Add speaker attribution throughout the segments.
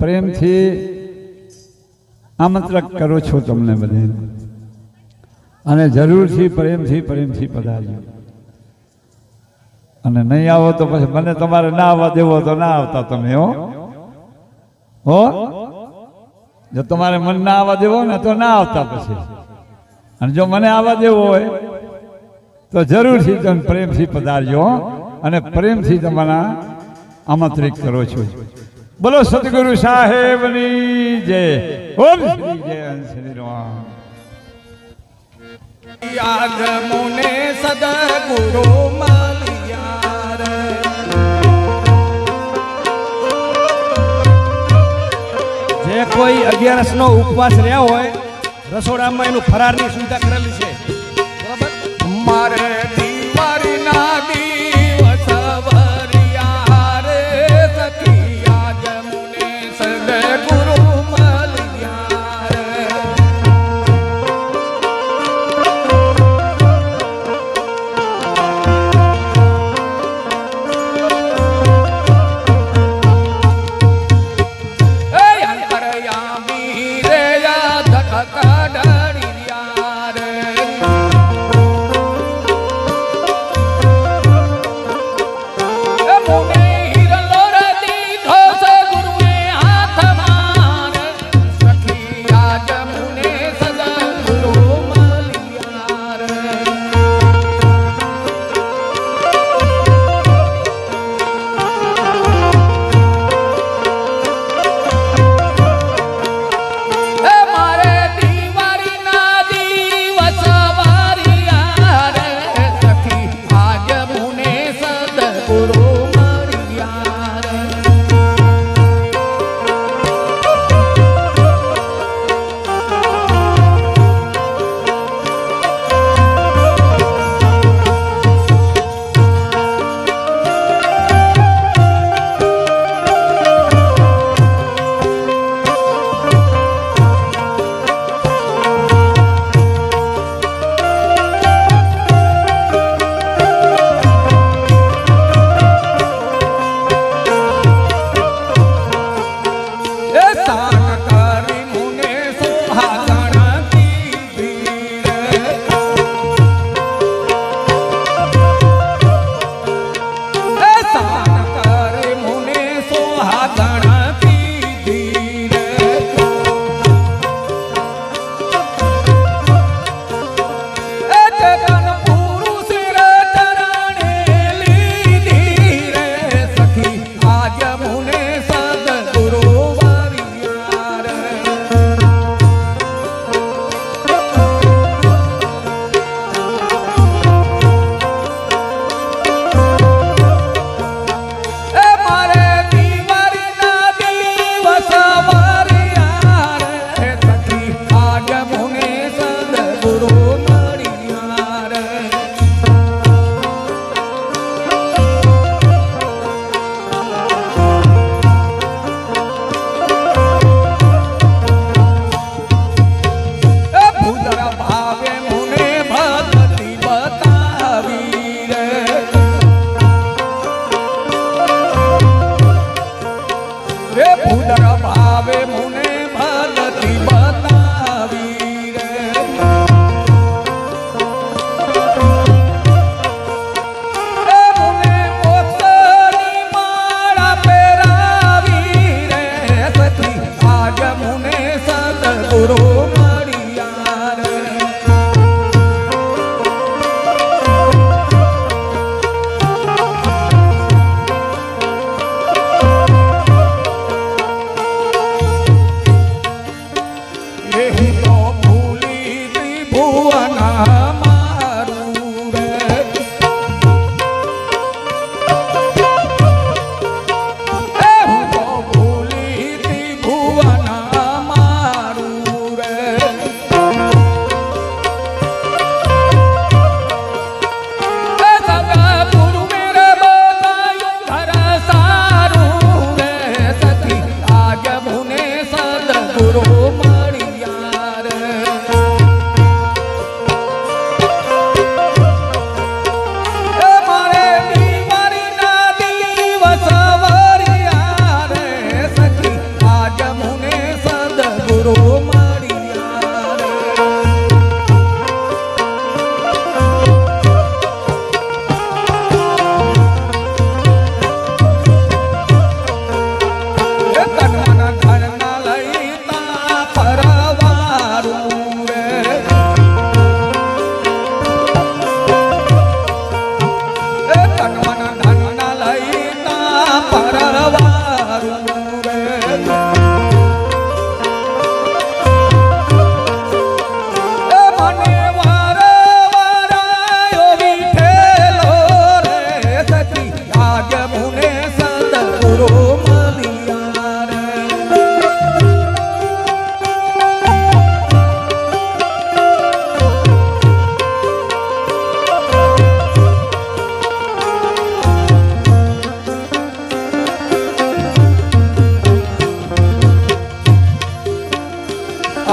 Speaker 1: પ્રેમથી આમંત્રક કરું છું તમને બધે, અને જરૂરથી પ્રેમથી પધારજો. અને નહીં આવો તો પછી મને તમારે ના આવવા દેવો તો ના આવતા તમે. હો જો તમારે મન ના આવવા દેવો ને તો ના આવતા પછી, અને જો મને આવવા દેવો હોય તો જરૂરથી તમે પ્રેમથી પધારજો અને પ્રેમથી તમારા આમંત્રિત કરો છો. બોલો સદગુરુ સાહેબની જય. ઓમ શ્રી જય શ્રી રામ.
Speaker 2: આગમોને સદગુરુ માલિયાર, જે કોઈ 11 નો ઉપવાસ રહ્યા હોય રસોડામાં એનું ફરારની સુવિધા કરેલી છે. બરાબર. મારે દિવાળી ના દિવસ વરિયા રે સખી આગમોને સદગુરુ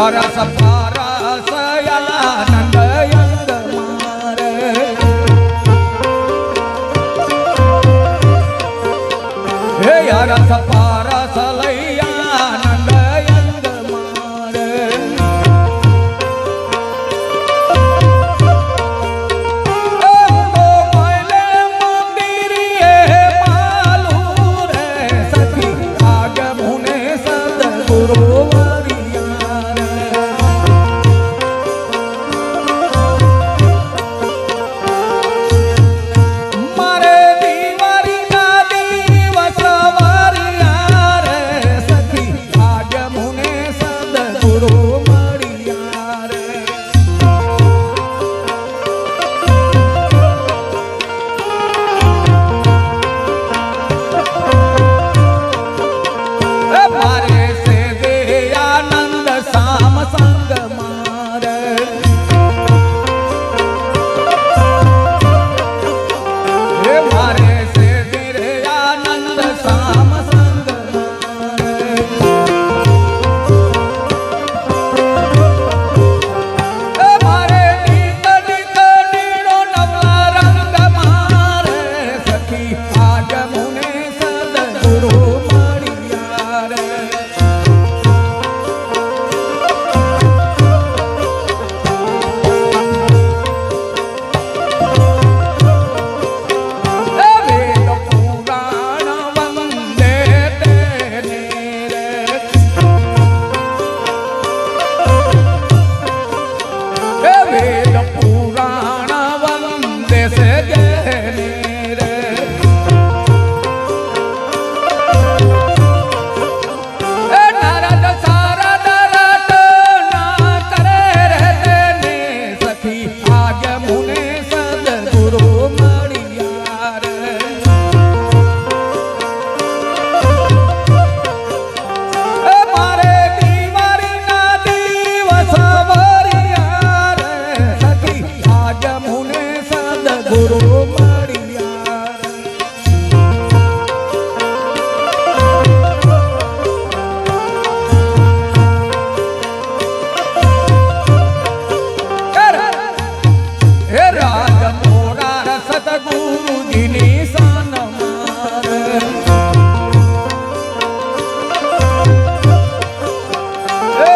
Speaker 2: અરસ પારસ આનંદ અંગ મારે હે અરસ પારસ લઈ આનંદ અંગ મારે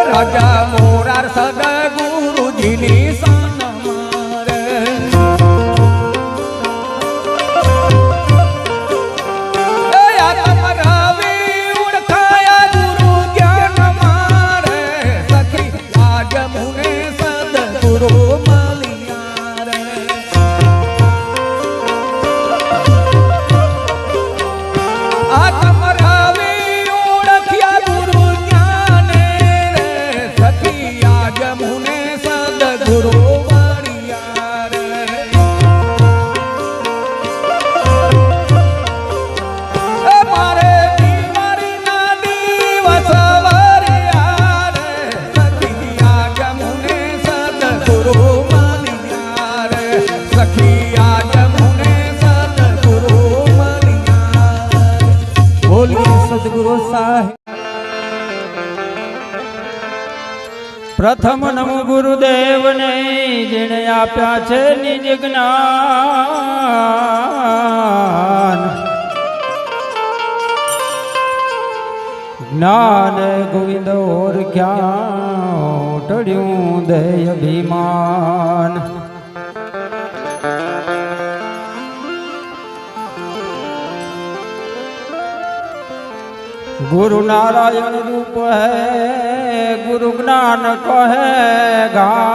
Speaker 2: રાજા મોરાર સદગુરુજીની શાન મારે આત્મ રવિ ઓળખાયા ગુરુ જ્ઞાન મારે સખી આજ મુને સદગુરુ મળ્યા રે આત્મ રવિ ઓળખ્યા ગુરુ જ્ઞાને સખી આજ મુને સદગુરુ મળ્યા રે મારે દિવાળીના દિવસ વર્યા રે સખી આજ મુને સદગુરુ મળ્યા રે સખી આજ મુને સદગુરુ મળ્યા રે બોલીએ સદગુરુ સાહેબ
Speaker 3: પ્રથમ નમો ગુરુદેવને જેણે આપ્યા છે નિજ જ્ઞાન જ્ઞાન ગોવિંદ ઓર ક્યાં ટળ્યું દે અભિમાન गुरु नारायण रूप है गुरु ज्ञान कहे घाट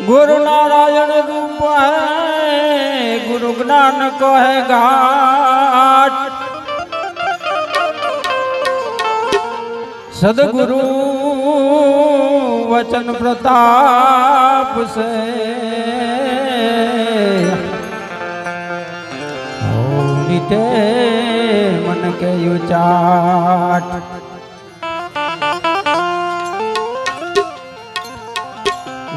Speaker 3: गुरु नारायण रूप है गुरु ज्ञान कहे घाट सदगुरु वचन प्रताप से मीठे मन के उचाट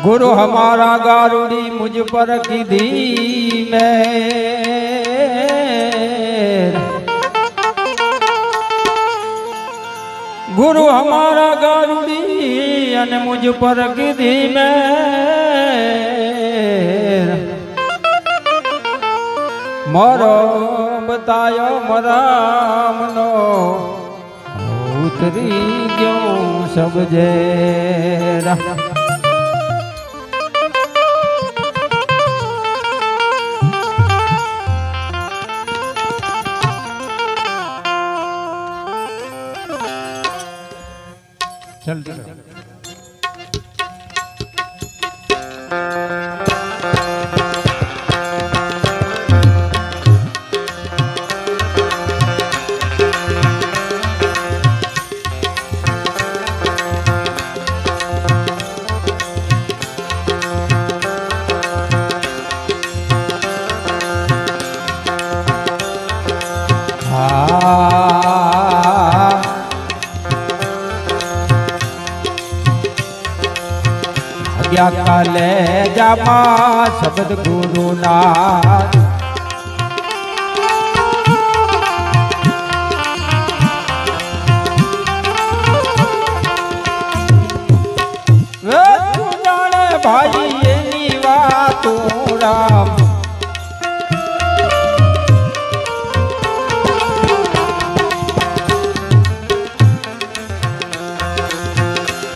Speaker 3: गुरु हमारा गारुड़ी मुझ पर की दी में गुरु हमारा गारुड़ी अने मुझ पर कीधी मेर मारो बतायो मरामनो उतरी गयो सब जेरा
Speaker 1: चल चल
Speaker 3: काले जामा शब्द गुरु नाथ वे तू जाने भाई एनी वातू राम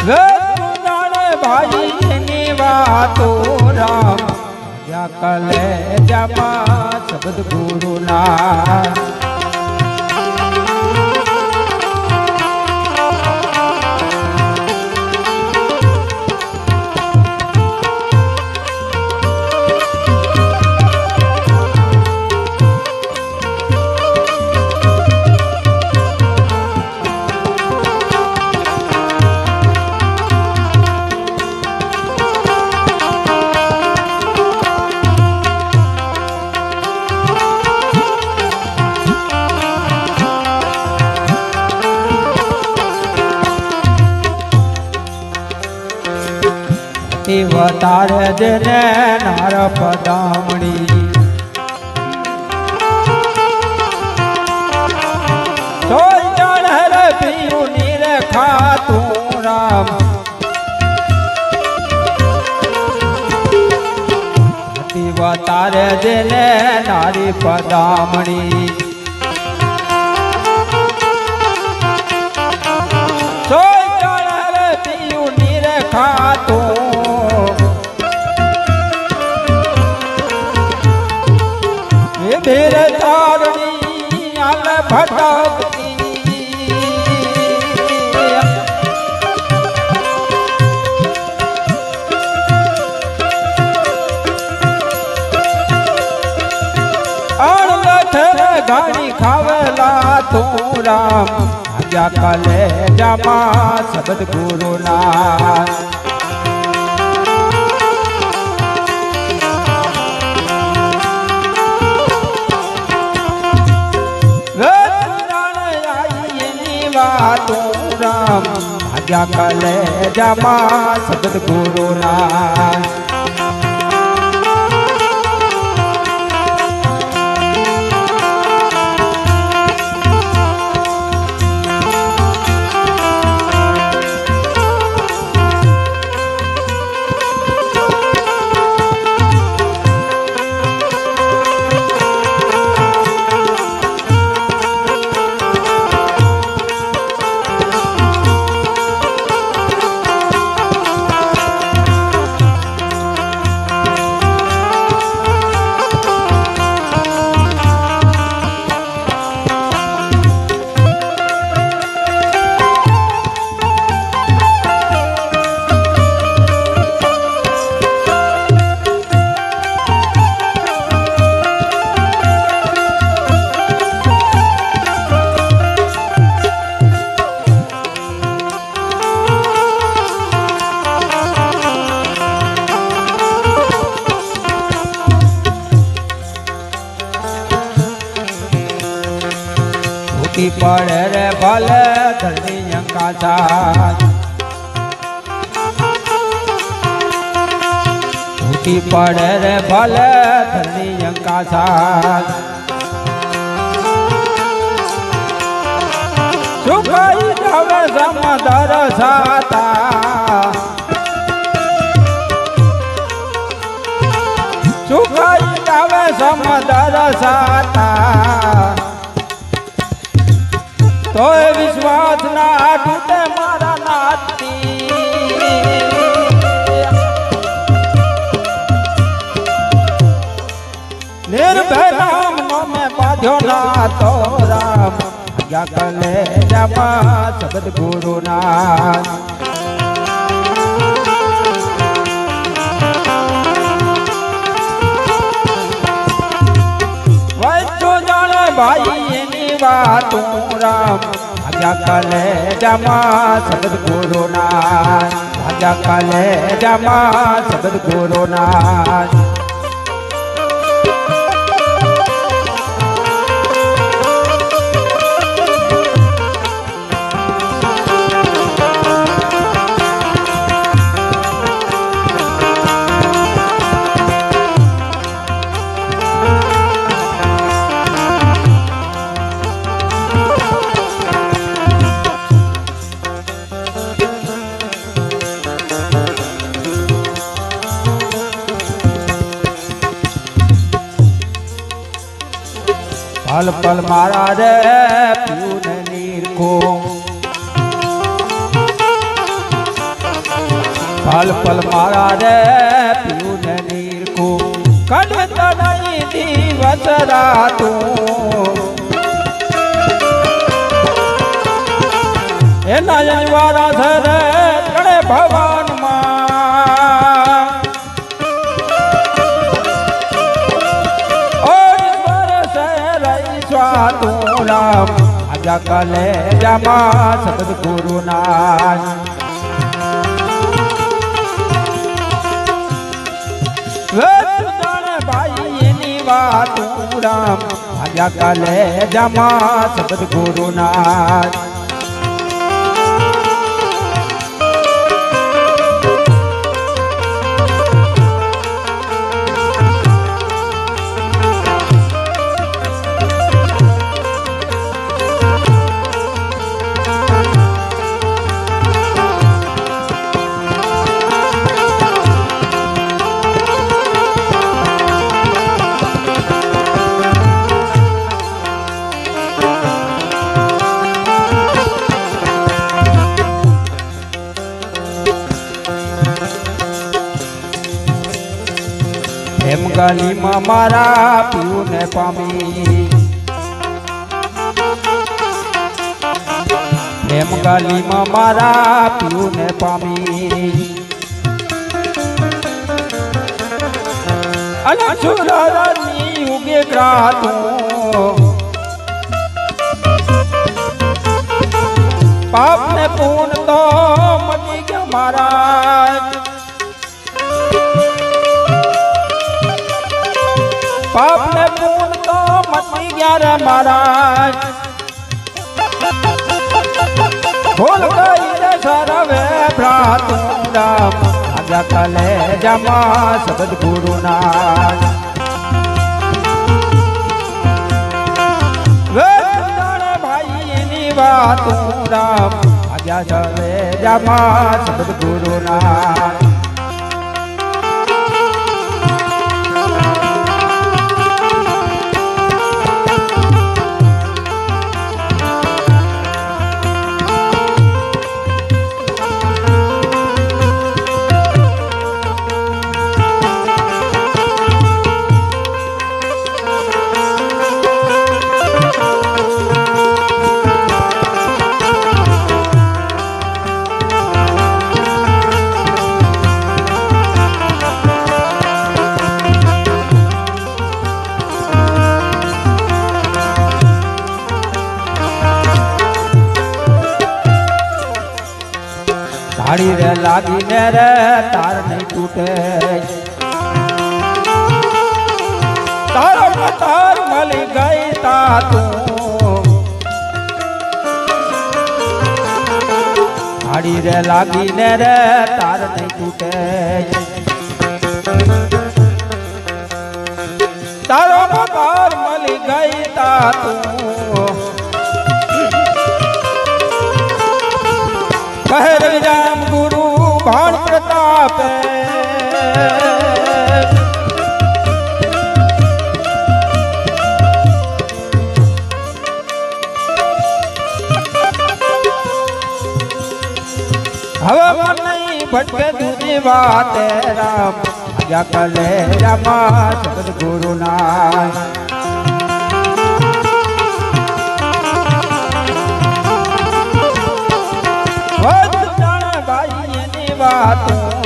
Speaker 3: वे तू जाने भाई तो राम या कले जमा शब्द गुरु ना अवतार देने नार पदामणी तो चढ़ पीऊ नीर खातू राम अवतार देने नारी पदामणी तो चढ़ पीऊ नीर खातू धीर तारणी आल भटकती अणलठर घाणी खावला तू राम आजा कले जमा शब्द गुरु नाथ तू राम भाग्या कले जमा शब्द गुरु नाथ टूटी पड़े रे भल धरनी का साथ टूटी पड़े रे भल धरनी का साथ सुखाई આવે સમદર સાતા સુખાઈ આવે સમદર સાતા તોય વિશ્વાસ ના તૂટે મારા નાતી નિર્ભય રામ નો મેં બાંધ્યો ના તો રામ આજ્ઞા કલે જમા સબદ ગુરુ ના વૈચો જાણે ભાઈ એની વાતું રામ આજ્ઞા કલે જમા સબદ ગુરુ ના આજ્ઞા કલે જમા સબદ ગુરુ ના પલ પલ મારા રે પીઉન નીરખો પલ પલ મારા રે પીઉન નીરખો કડત નહીં દિવસ રાતું એના જનવારા છે રે ત્રણે ભવનમાં તું રામ આજ્ઞા કલે જમા સબદ ગુરુ ના જાણે ભાઈ એની વાતું રામ આજ્ઞા કલે જમા સબદ ગુરુ ના એમ ગલીમાં મારા પીઉને પામી એમ ગલીમાં મારા પીઉને પામી અને સુરાની ઉગે ગ્રાતું પાપ ને પૂન તો મટી ગયા મારા પાપ ને પૂન તો મટી ગયા રે મહારાજ ભૂલ ગઈ રે સરવે ભ્રાતું રામ આજ્ઞા કલે જમા સબદ ગુરુ ના ભાઈ એની વાતું રામ આજ્ઞા કલે જમા સબદ ગુરુ ના ધાડી રે લાગીને રે તાર નહીં તૂટે તારો તાર મળી ગઈ તા તું ધાડી રે લાગીને રે તાર નહીં તૂટે તારો તાર મળી ગઈ તા તું કહે રવિરામ ગુરુ ભાણ પ્રતાપે હવે મન નહીં ભટકે દૂધી વાતે રામ આજા કલે રામા સબદ ગુરુ ના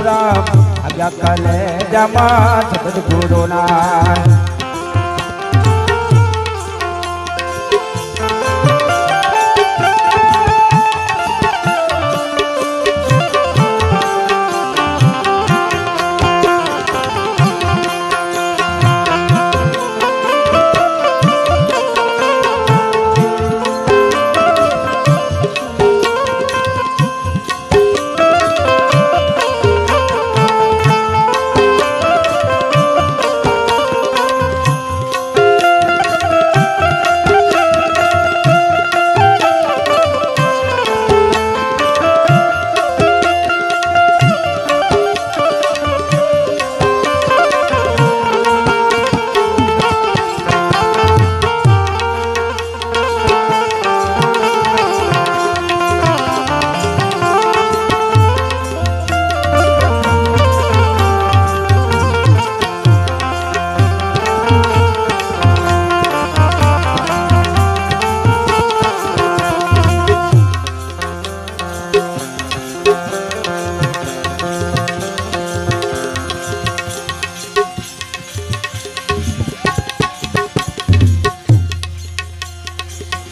Speaker 3: રામ આજા કલે રામા સબદ ગુરુ ના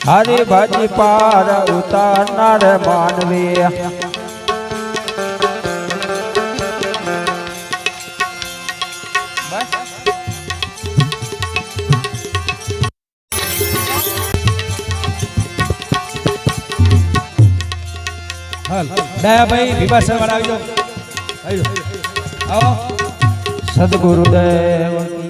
Speaker 3: હરી ભાજી પાર ઉતારનાર માનવી
Speaker 2: દયાભાઈ વિભાસર વાળા આવી જાઓ આવો
Speaker 3: સદગુરુદેવ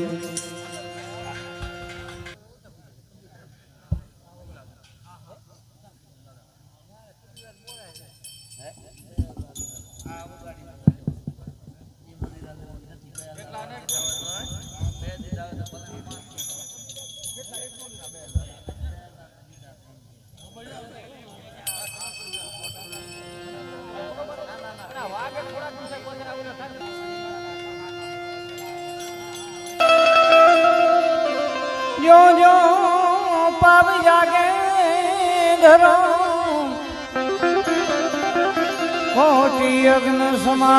Speaker 4: जो जो पाप जागे धरो कोटि अग्न समा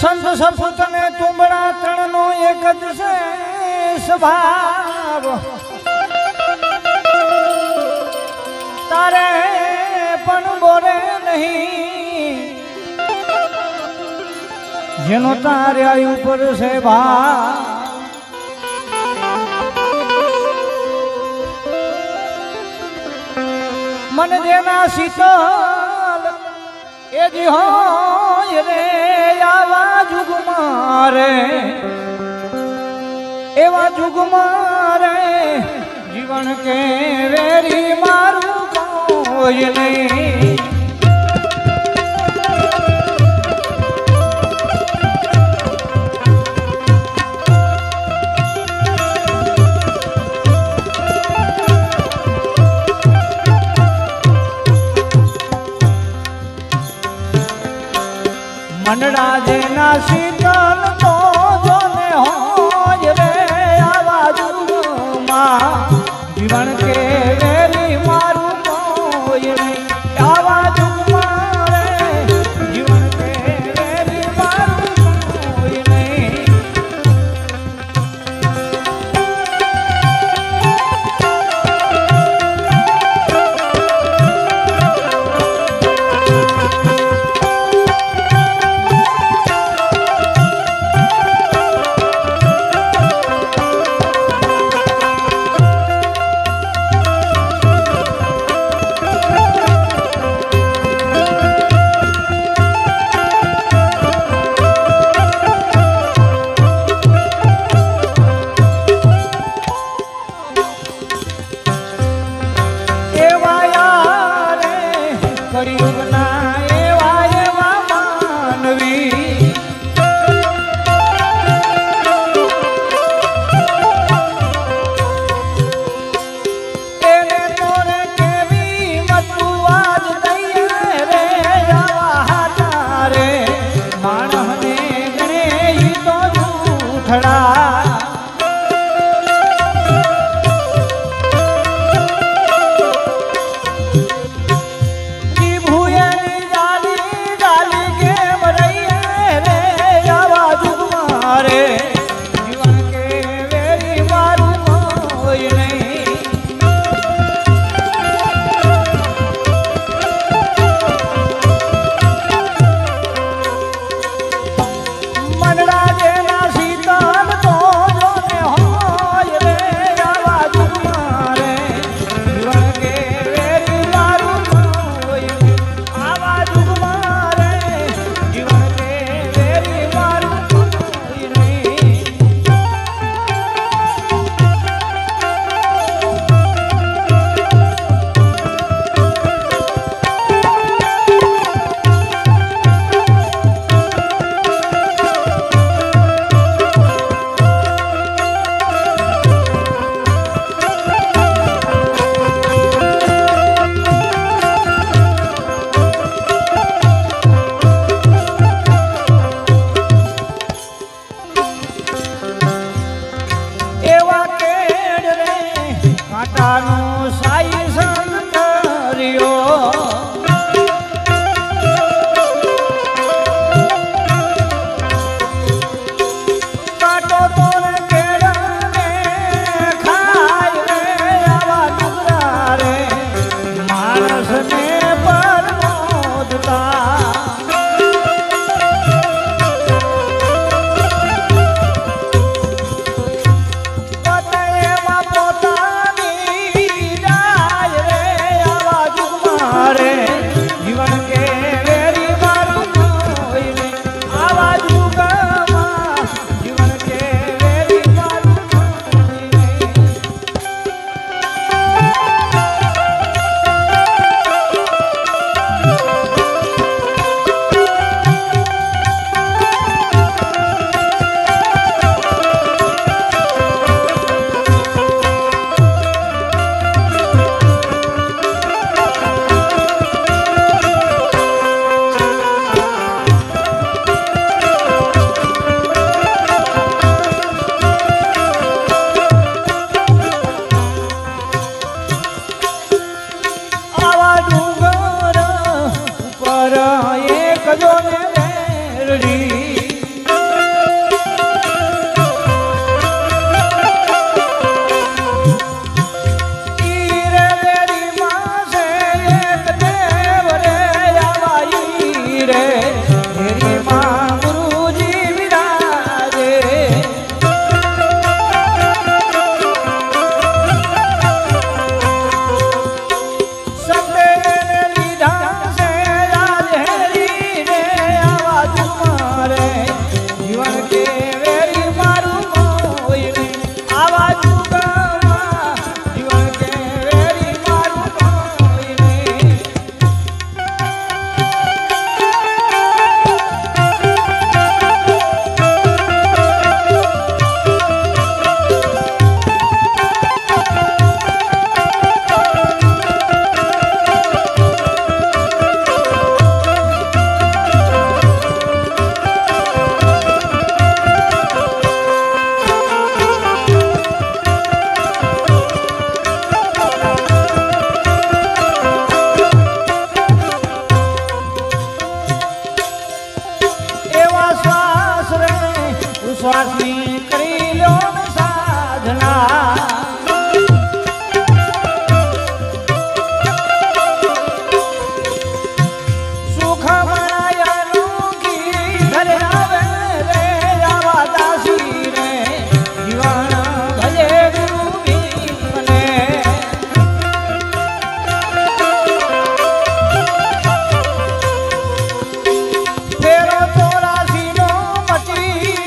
Speaker 4: संत सपूत ने तुमरा तरण नो एक ज से स्वभाव तारे पण बोरे नहीं જેનો તાર્યા ઉપર છે ભા મન જેના શીતલ એ જી હોય રે આવા જુગમારે એવા જુગમારે જીવન કે વેરી મારું કોઈ નહીં मनड़ा जेना शीतल तो जोने होय रे आवाज मां जीवन के वेरी मारू कोय रे आवाज मारे जीवन के वेरी मारू कोय नहीं પર એક જો ને મેરડી શ્વાસની કરી લો સાધના સુખ મનાયાનું ગીત ઘરે આવે રે આવા દાસી રે જીવન ભજે ગુરુ મને ફેરો ચોરાસી નો મચી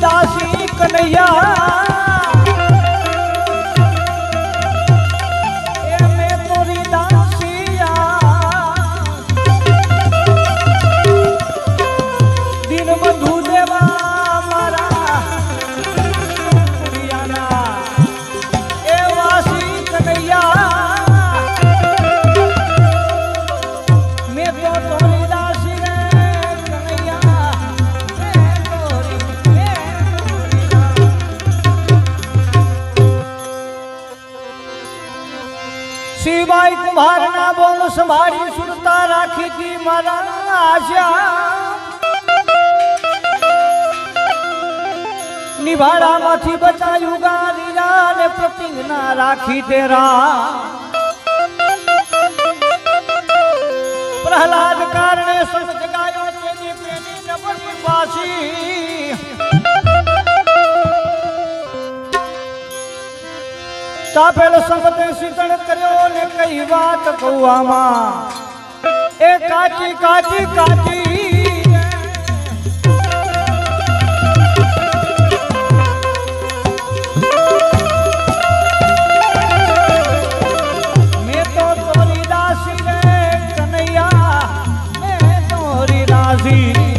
Speaker 4: દાસી કનૈયા એ મેં તોરી દાસિયા દિન બંધુ દેવા મારા પ્રિયાના એ વાસી કનૈયા મેં તો તોરી દાસી કનૈયા શિવાય કુમાર ના બોલ સંભાળી સુરતા રાખી હતી મારા આશા નિભાડા માંથી બચાયું ગારીરા ને પ્રતિજ્ઞા રાખી તેરા પ્રહલાદ કારણે સબ જગાયો તેની પ્રેમી નબર પાસી તાપેલ સંપતે શીતળ કર્યો ને કઈ વાત કૌવામાં એ કાચી કાચી કાચી મેં તો તોરી દાસી રે કનૈયા મેં તોરી દાસી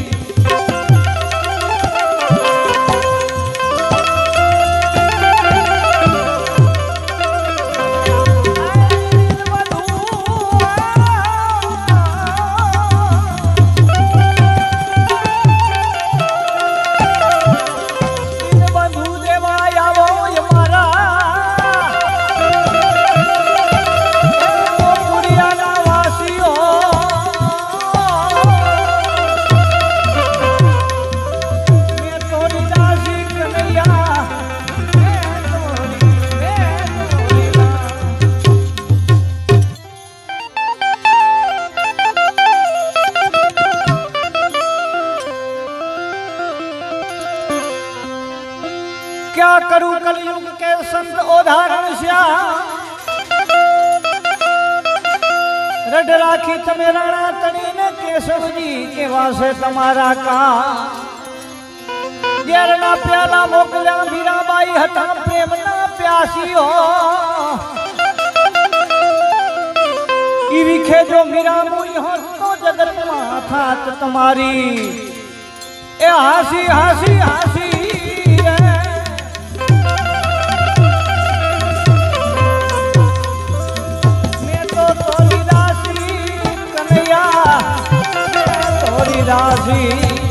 Speaker 4: क्या करूं कलयुग के संत उदाहरण श्याम रड राखी तमे राणा तणी ने केशवजी केवा से तमारा का घेर ना प्याला मोकल्या मीराबाई हता प्रेम ना प्यासीओ ई विखे जो मीरा मुई हो तो જગતમાં થાત તમારી એ હાસી હાસી હાસી રે મેં તો તોરી રાશી કનૈયા તોરી રાશી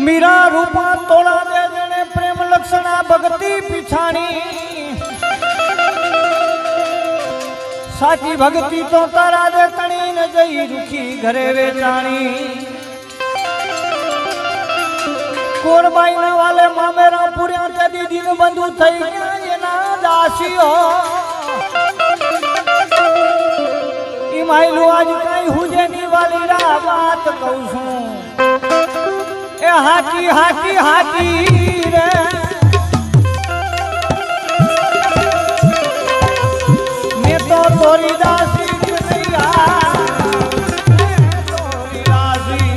Speaker 4: मीरा रूपा तोड़ा दे जने प्रेम लक्षणा भक्ति पिछाणी साची भक्ति तो तारा दे तणी न जई रुखी घरे वेचाणी कोरबाई न वाले मामेरा पुरिया ते दीदी न बंधु थई गया ये ना दासियो ई माइलू आज काई हुजेनी वाली रा बात कहूं छूं ए हाकी हाकी हाकी रे मैं तो तोरी दासी कन्हैया तोरी दासी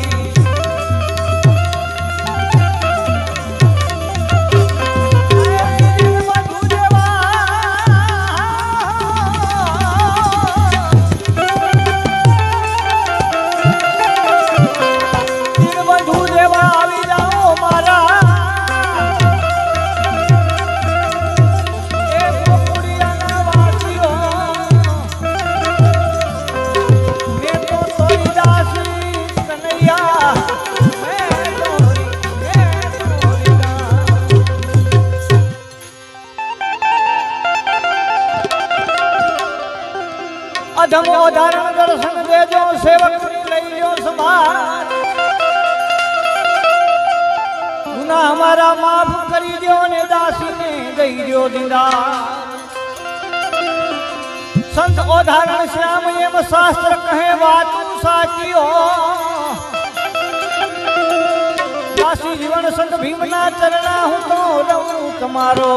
Speaker 4: अधमो धारण दर्शन देजो सेवक लई लो संभाल गुना हमारा माफ करी दो ने दासी ने दई दो दीदा संत उदाहरण श्याम एम शास्त्र कहे बात साचियो दासी जीवन संत भीमना चरणा हूँ तो रहूं तुम्हारो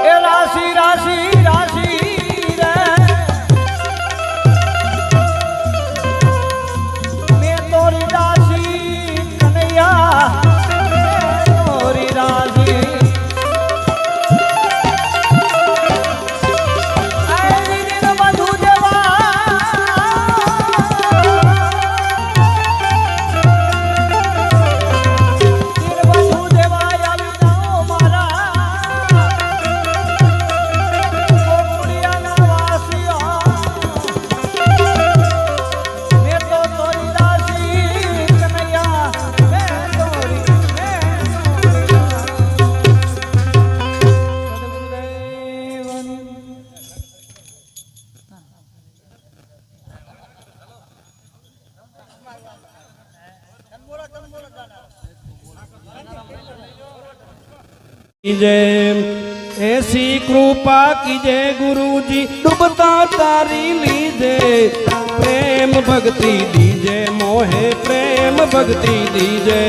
Speaker 4: ए राशि राशि राशि
Speaker 3: जय ऐसी कृपा कीजे गुरुजी डूबता तारी लीजे प्रेम भक्ति दीजे मोहे प्रेम भक्ति दीजे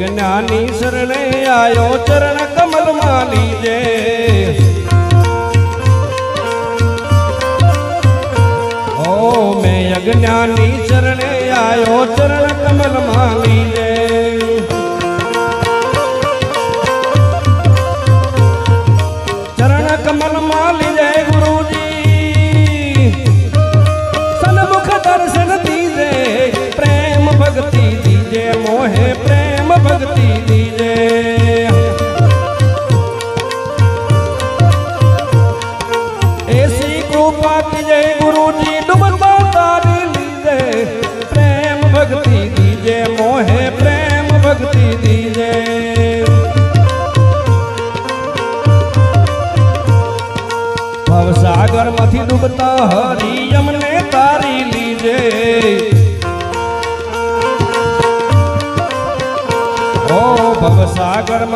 Speaker 3: ज्ञानी शरणे आयो चरण कमल मालीजे ओ मैं अज्ञानी शरणे आयो चरण कमल मालीजे चरण कमल मालीजे गुरुजी सन्मुख दर्शन दीजे प्रेम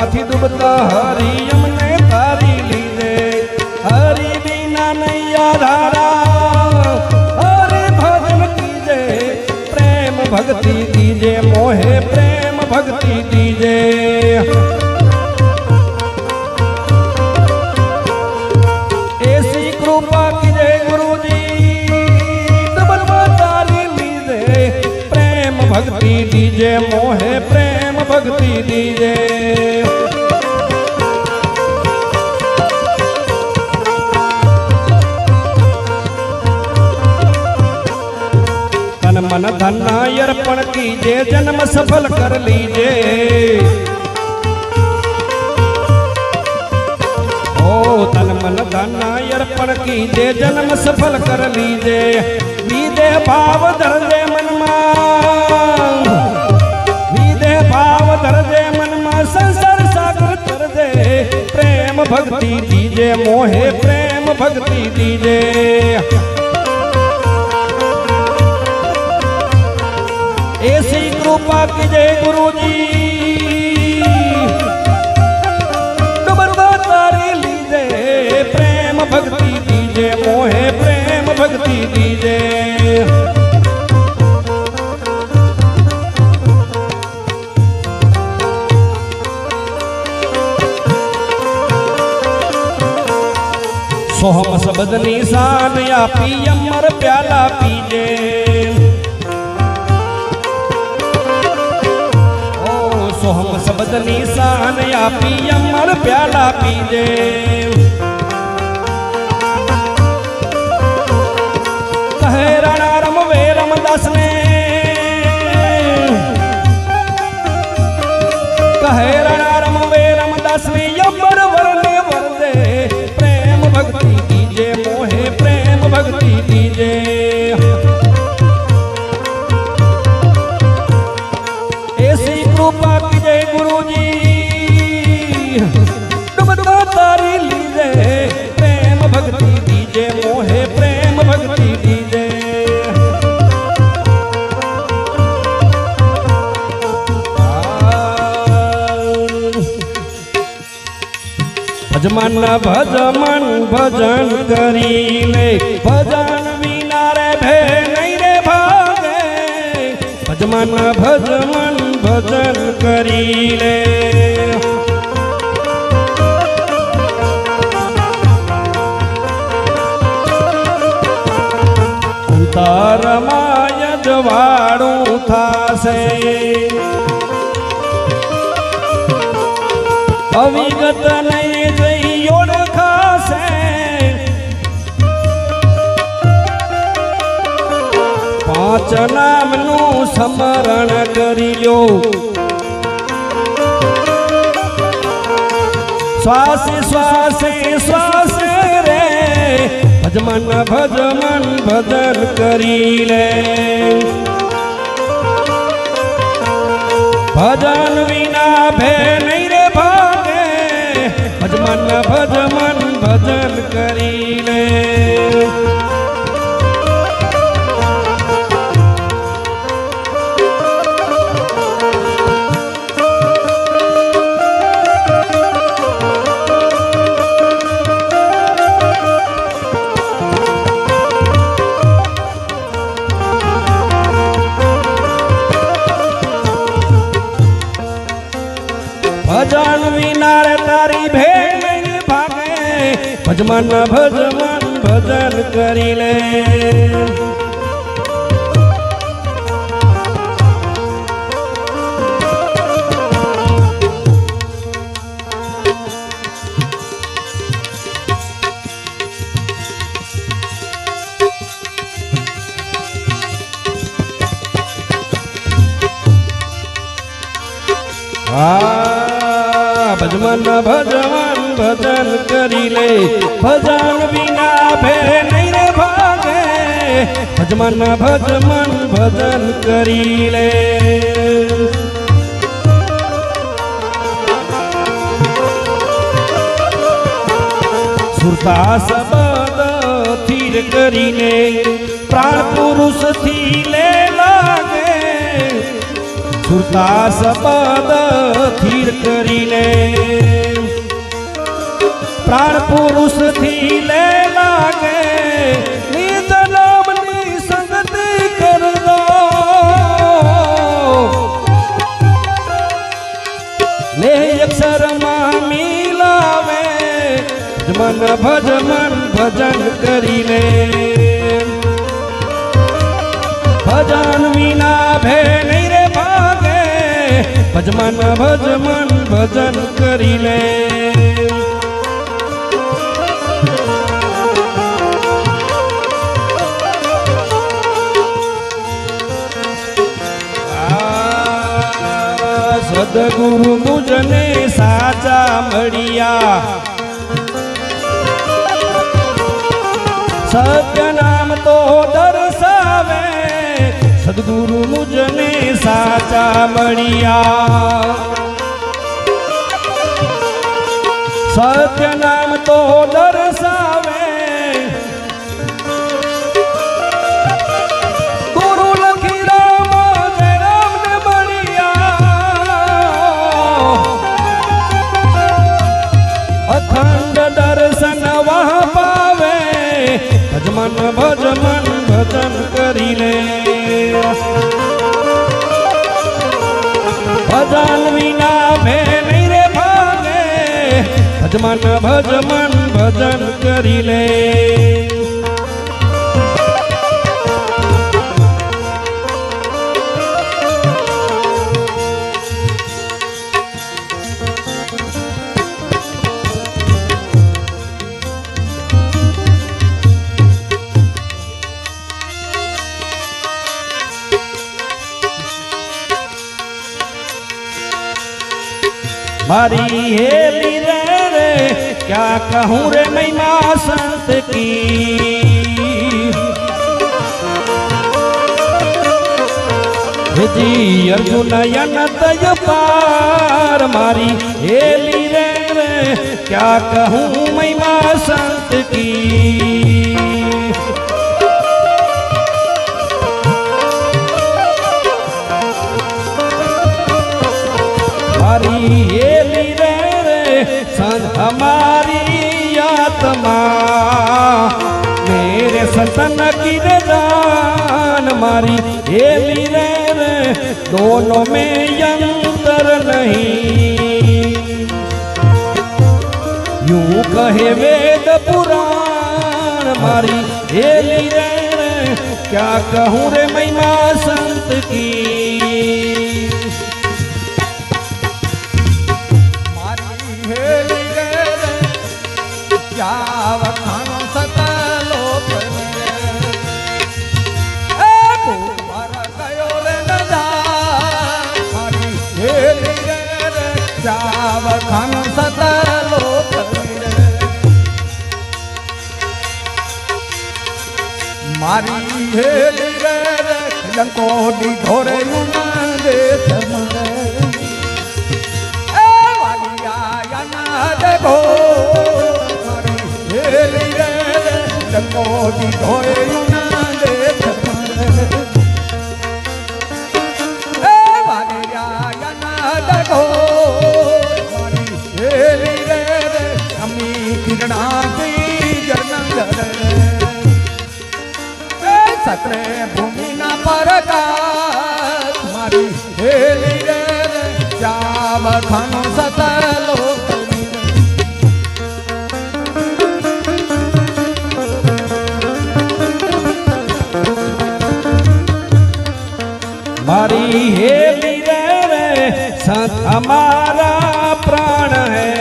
Speaker 3: માંથી ડૂબતા હરી અમને તારી લીધે હરી વિના નૈયા ધારા હરી ભજન કીજે પ્રેમ ભક્તિ દીજે મોહે પ્રેમ ભક્તિ દીજે ऐसी कृपा कीजे गुरुजी तारी लीजे प्रेम भक्ति दीजे मोहे प्रेम भक्ति दीजे तन मन धन अर्पण कीजे जन्म सफल कर लीजे तन मन धन अर्पण कीजे जन्म सफल कर लीजे विदे भाव धरजे मन विदे भाव धरजे मन संसार सागर तरजे प्रेम भक्ति दीजे मोहे प्रेम भक्ति दीजे ऐसी कृपा कीजे गुरुजी प्रेम भक्ति दीजे मोहे प्रेम भक्ति दीजे सोहम सबद निशान या पी अमर प्याला पीजे ओ सोहम सबद निशान या पी अमर प्याला पीजे कहे राणा रम वे रमदास ने कहे राणा रम वे रमदास ने अमर वरने वरदे प्रेम भक्ति दीजे मोहे प्रेम भक्ति दीजे ऐसी कृपा कीजे गुरुजी डूबता तारी लीजे प्रेम भक्ति दीजे मोहे प्रेम भक्ति दीजे भजमन भजमन भजन करी ले भजन बिना रे भे नहीं रे भागे भजमन भजमन भजन करी ले अंतरमाय जवाड़ू थासे अविगत नहीं जई ओळखासे पांच नामनु स्मरण करी लो श्वासे श्वासे श्वासे रे भजमन भजमन भजन करी ले भजन बिना भे नहीं रे भागे भजमन भजमन भजन करी ले भजन बिना रे तारी भेल भागे भजमन भजमन भजन करी ले भजमन भजमन भजन करी ले भजन बिना भे नहीं रे भागे भजमन भजमन भजन करी ले सुरता सबद थीर करी ले प्राण पुरुष थी ले लागे सुरता सबद સ્થિર કરીને પ્રાણ પુરુષ થી લે લાગે નિજ નામની સંગતિ કરજો લે અક્ષરમાં મિલાવે મન ભજન કરીને ભજન વિના ભે નહીં રે ભાગે ભજમન ભજન કરી લે સદગુરુ મુજને સાચા મળ્યા સત્ય નામ તો દર્શાવે સદગુરુ મુજને સાચા મળ્યા સત્ય નામ તો દર્શાવે ગુરુ લખી રામ જય રામ ને મળ્યા અખંડ દર્શન વહ પાવે ભજમન ભજન કરી લે ભજન વિના ભે નહીં રે ભાગે ભજમન ભજન કરી લે मारी हेली रे क्या कहूँ रे महिमा संत की जी अर्जुन तय पार मारी हेली रे क्या कहूँ महिमा संत की हमारी संत हमारी आत्मा मेरे संतन की दान मारी हेली रे दोनों में अंतर नहीं यूं कहे वेद पुराण मारी हेली रे क्या कहूँ रे महिमा संत की
Speaker 4: વખાણો સતલોક કયો રે દાદા મારી હેલી રે વખાણો સતલોક મારી હેલી રે લંકો દીધો રે દે સમરે દેખો મોટી ધોયના દેખ એ વાડિયાના ડગો મારી હેલી રે અમી કિરણા કી જનંદર એ સકરે ભૂમિના પરકાશ મારી હેલી રે જાવ ખાનો સતલો
Speaker 3: मारी हेली रे संत हमारा प्राण है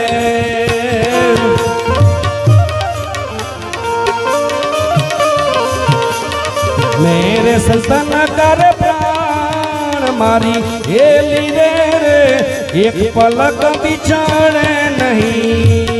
Speaker 3: मेरे संतन कर प्राण मारी हेली रे एक पलक बिछाने नहीं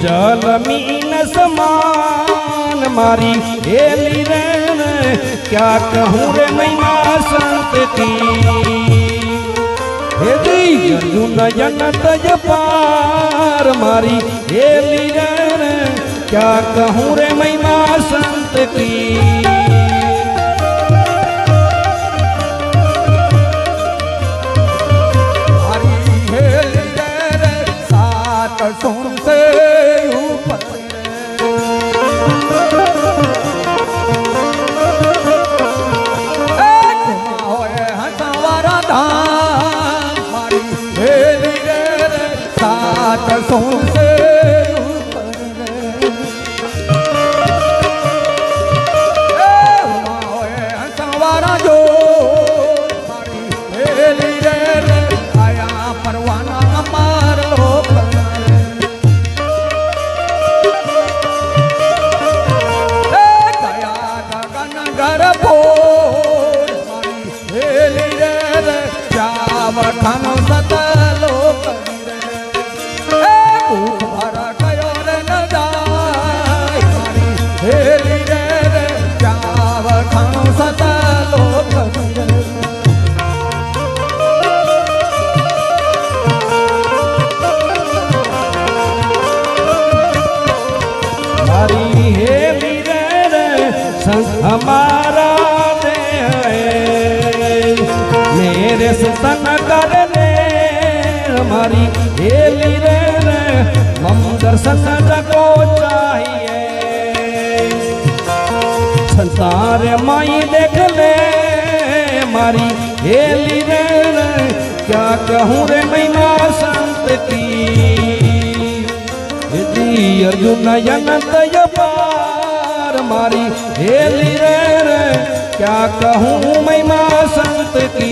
Speaker 3: जल मीन समान मारी हेली रे क्या कहूँ रे महिमा संत की हे जी अर्जुन जन तज पार मारी हेली रे रे क्या कहूँ रे महिमा संत की
Speaker 4: सुन से ऊपर हंसवारा धाम मारी हेली रे सात सुन से ऊपर हंसवारा जो मारी हेली रे आया परवाना मार लो खानो सतलो भूख भरा कयो रे न जाय हेली रे जाव खानो सतलो
Speaker 3: हरी हेली रे संग हमारा मेरे सुतन करने हमारी हेली रे हम दर्शन को चाहिए संसार माई देख ले हमारी हेली रे क्या कहूँ रे महिमा संत की यदि अर्जुन अनंत पार मारी हेली रे क्या कहूँ महिमा संत की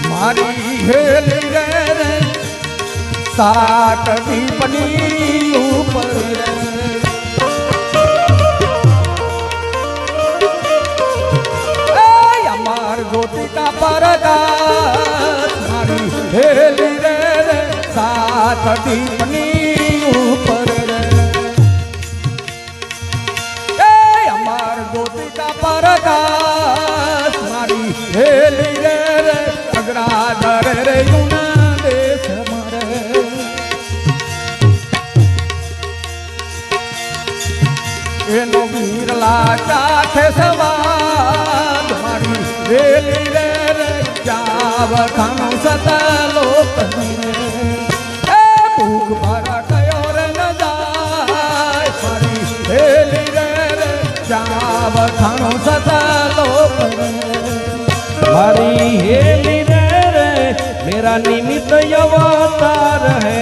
Speaker 4: मारी हेली रे सात दीपनी ऊपर ज्योति का परदास मारी हेली रे सात दीपनी ऊपर अमर ज्योति का परदास मारी हेली रे अग्राधर रे युना देश मरे एनो वीरला काठे सवार मारी हेली रे जाव खानो सतलो भूख भरा कयो रे न जाय मारी हेली रे जाव खानो सतलो
Speaker 3: मारी हेली रे मेरा निमित्त अवतार है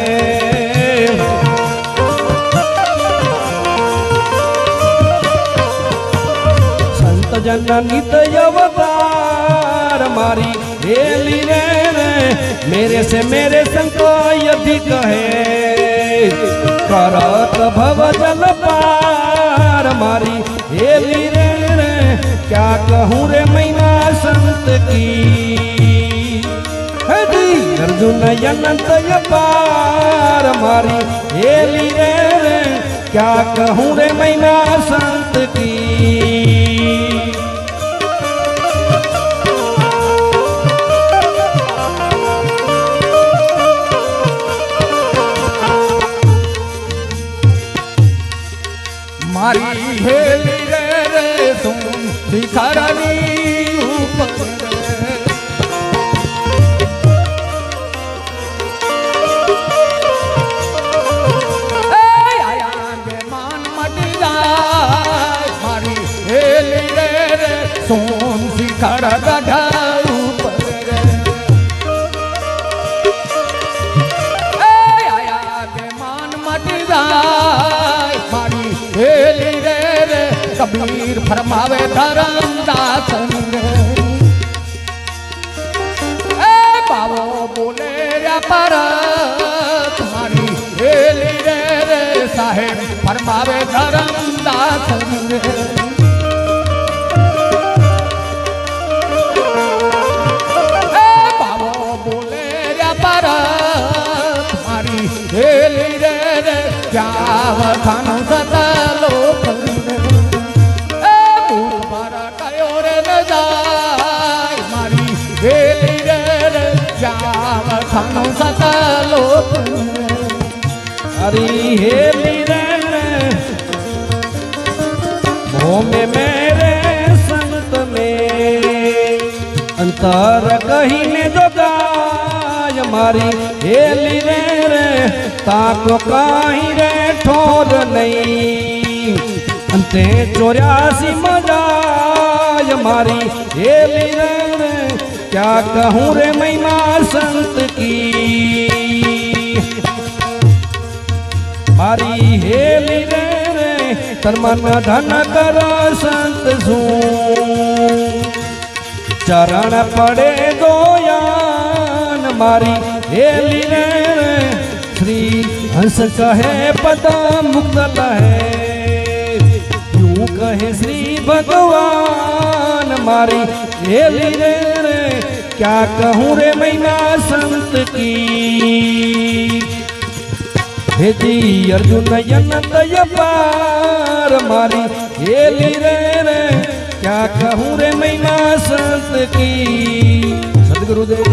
Speaker 3: संत जन नित अवतार मारी हेली रे मेरे से मेरे संग अधिक है करत भव जल पार मारी हेली रे क्या कहूँ रे महिमा संत की अर्जुन अनंत पार मारी हेली रे क्या कहूँ रे महिमा संत की
Speaker 4: मारी हेली रे तुम शिखरनी ऊपर सोन शिखर गढ़ा ऊपर आया के मान मट जाय मारी हेली रे कबीर फरमावे धर्म दासन बाबो बोले पर तुम्हारी हेली रे साहेब फरमावे धर्म दासन हेली रे जाव खानो सतलो
Speaker 3: सकलो हरी हेली रे मोह में मेरे संत में अंतर कहीं ने जो गाय मारी हेली रे ताको कहीं रे ठोर नहीं अंते 84 मजाय मारी हेली रे क्या कहूँ रे महिमा संत की मारी हेली रे तन मन धन कर संत सू चरण पड़े दोयान मारी हेली रे श्री हंस कहे पद मुक्त है यूं कहे श्री भगवान मारी हेली रे क्या कहूँ रे महिमा संत की हे जी अर्जुन अनंत पार मारी हेली रे क्या कहूँ रे महिमा संत की सदगुरुदेव।